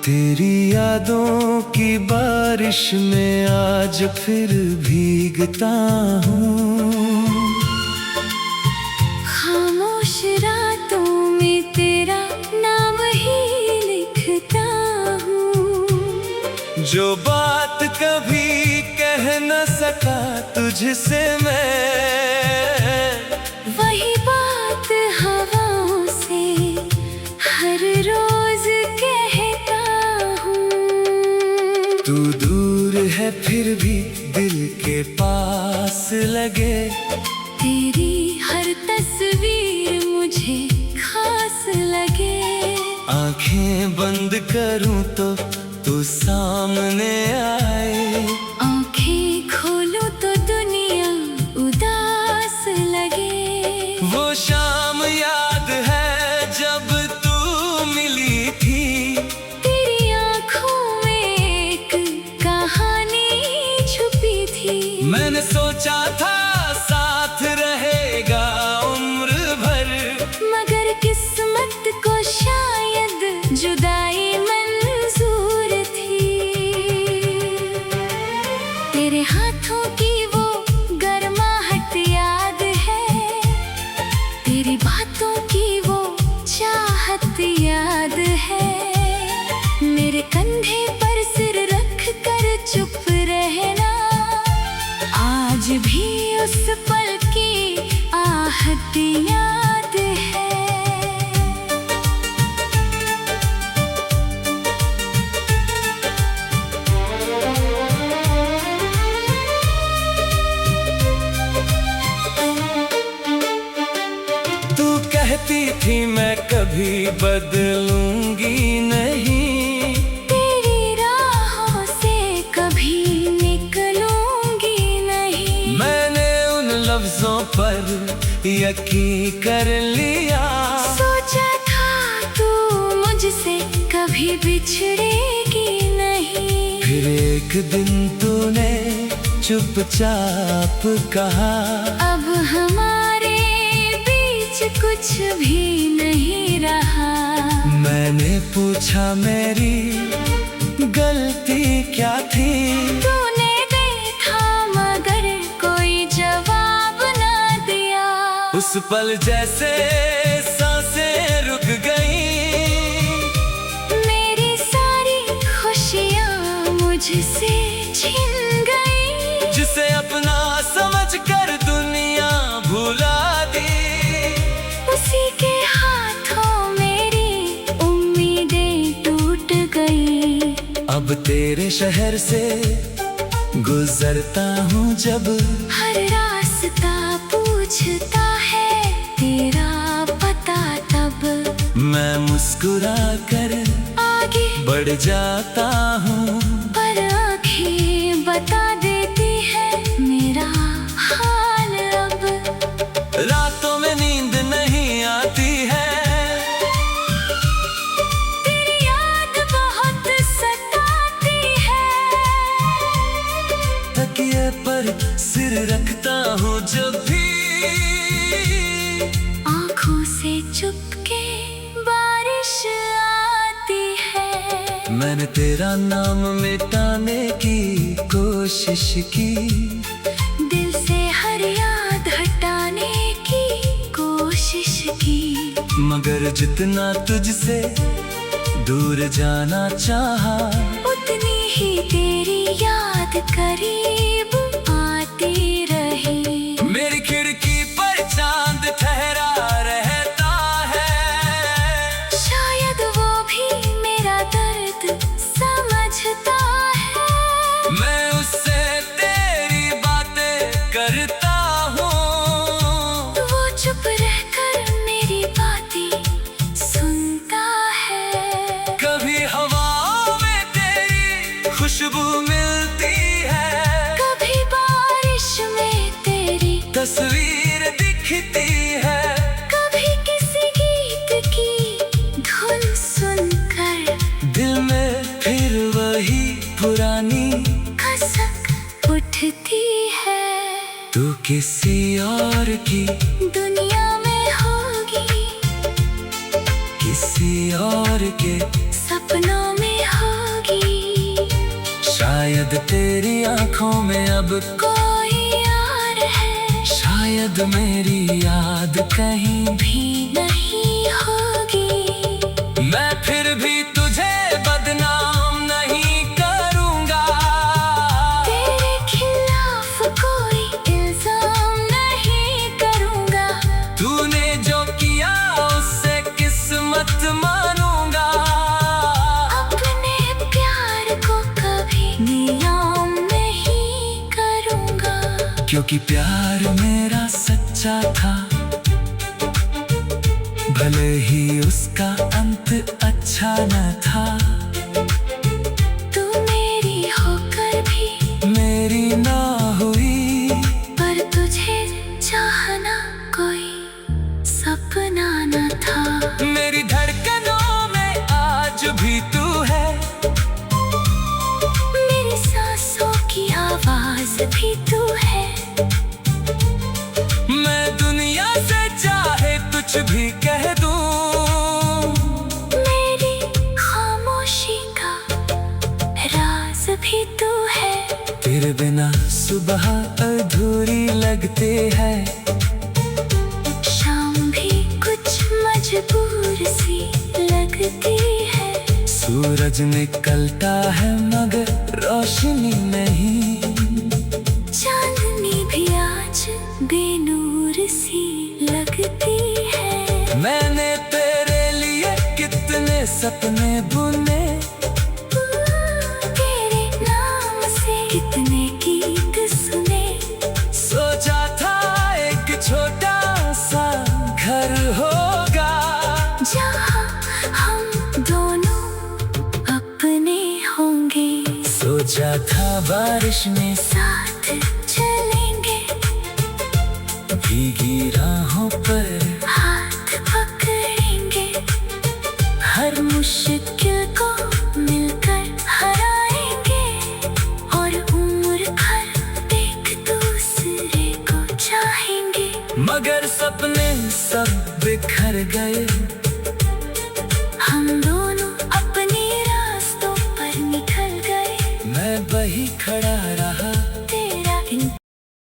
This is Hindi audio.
तेरी यादों की बारिश में आज फिर भीगता हूँ। खामोश रातों में तेरा नाम ही लिखता हूँ। जो बात कभी कह न सका तुझसे मैं, वही बात हवाओं से हर रोज कहता हूँ। तू दूर है फिर भी दिल के पास लगे। तेरी हर तस्वीर मुझे खास लगे। आंखें बंद करूं तो तू सामने आए। आंखें खोलूं तो दुनिया उदास लगे। वो शाम याद है जब तू मिली थी। तेरी आंखों में एक कहानी छुपी थी। मैंने सोचा था साथ रहेगा उम्र भर, मगर किस्मत को शायद जुदाई मंजूर थी। तेरे हाथों की वो गर्माहट याद है। तेरी बातों की वो चाहत याद है। मेरे कंधे पर सिर रख कर चुप रहना, आज भी उस पल की आहट याद है। तू कहती थी मैं कभी बदलूंगी नहीं। तेरी राहों से कभी निकलूंगी नहीं। मैंने उन लफ्जों पर यकीन कर लिया। सोचा था तू मुझसे कभी बिछड़ेगी नहीं। फिर एक दिन तूने चुपचाप कहा, अब हमारे बीच कुछ भी नहीं रहा। मैंने पूछा मेरी गलती क्या थी। तूने देखा मगर कोई जवाब ना दिया। उस पल जैसे सांसें रुक गईं। मेरी सारी खुशियाँ मुझसे छिन गई। जिसे अपना समझकर दुनिया भुला दी, उसी के हाथों मेरी उम्मीदें टूट गई। अब तेरे शहर से गुजरता हूँ जब, हर रास्ता पूछता है तेरा पता तब। मैं मुस्कुरा कर आगे बढ़ जाता हूँ। पर आँखें बता देती है मेरा हाल अब। रातों में नींद नहीं आती है। तेरी याद बहुत सताती है। तकिए पर सिर रखता हूँ जब भी, आँखों से चुपके बारिश आती है। मैंने तेरा नाम मिटाने की कोशिश की। दिल से हर याद हटाने की कोशिश की। मगर जितना तुझसे दूर जाना चाहा, उतनी ही तेरी याद करीब आती रही। मेरी खिड़की पर चांद ठहरा रहता है। शायद वो भी मेरा दर्द समझता है। मैं उससे तेरी बातें करता हूँ। वो चुप रहकर मेरी बातें सुनता है। कभी हवाओं में तेरी खुशबू मिलती है। कभी बारिश में तेरी तस्वीर दिखती है। कभी किसी गीत की धुन सुनकर दिल में फिर वही पुरानी खसक उठती है। तू किसी और की दुनिया में होगी, किसी और के सपनों में हो शायद तेरी आंखों में अब कोई और है, शायद मेरी याद कहीं भी नहीं होगी। मैं फिर भी तुझे बदनाम नहीं करूंगा, तेरे खिलाफ कोई इल्जाम नहीं करूंगा। तूने जो किया उससे किस्मत मानूंगा। अपने प्यार को कभी नीलाम नहीं करूंगा, क्योंकि प्यार मेरा सच्चा था, भले ही उसका अंत अच्छा न था। तू मेरी होकर भी मेरी ना हुई, पर तुझे चाहना कोई सपना न था। मेरी धड़कनों में आज भी तू है, मेरी सांसों की आवाज भी तू है। मैं दुनिया से चाहे कुछ भी कह दूं, मेरी खामोशी का राज भी तू है। तेरे बिना सुबह अधूरी लगती है, शाम भी कुछ मजबूर सी लगती है। सूरज निकलता है मगर रोशनी नहीं, चांदनी भी आज बेनूर सी लगती है। मैंने तेरे लिए कितने सपने बुने, तेरे नाम से कितने गीत सुने। सोचा था एक छोटा सा घर होगा, जहाँ हम दोनों अपने होंगे। सोचा था बारिश में साथ चलेंगे, भीगी राहों पर हाथ पकड़ेंगे। हर मुश्किल को मिलकर हराएंगे, और उम्र भर एक दूसरे को चाहेंगे। मगर सपने सब बिखर गए,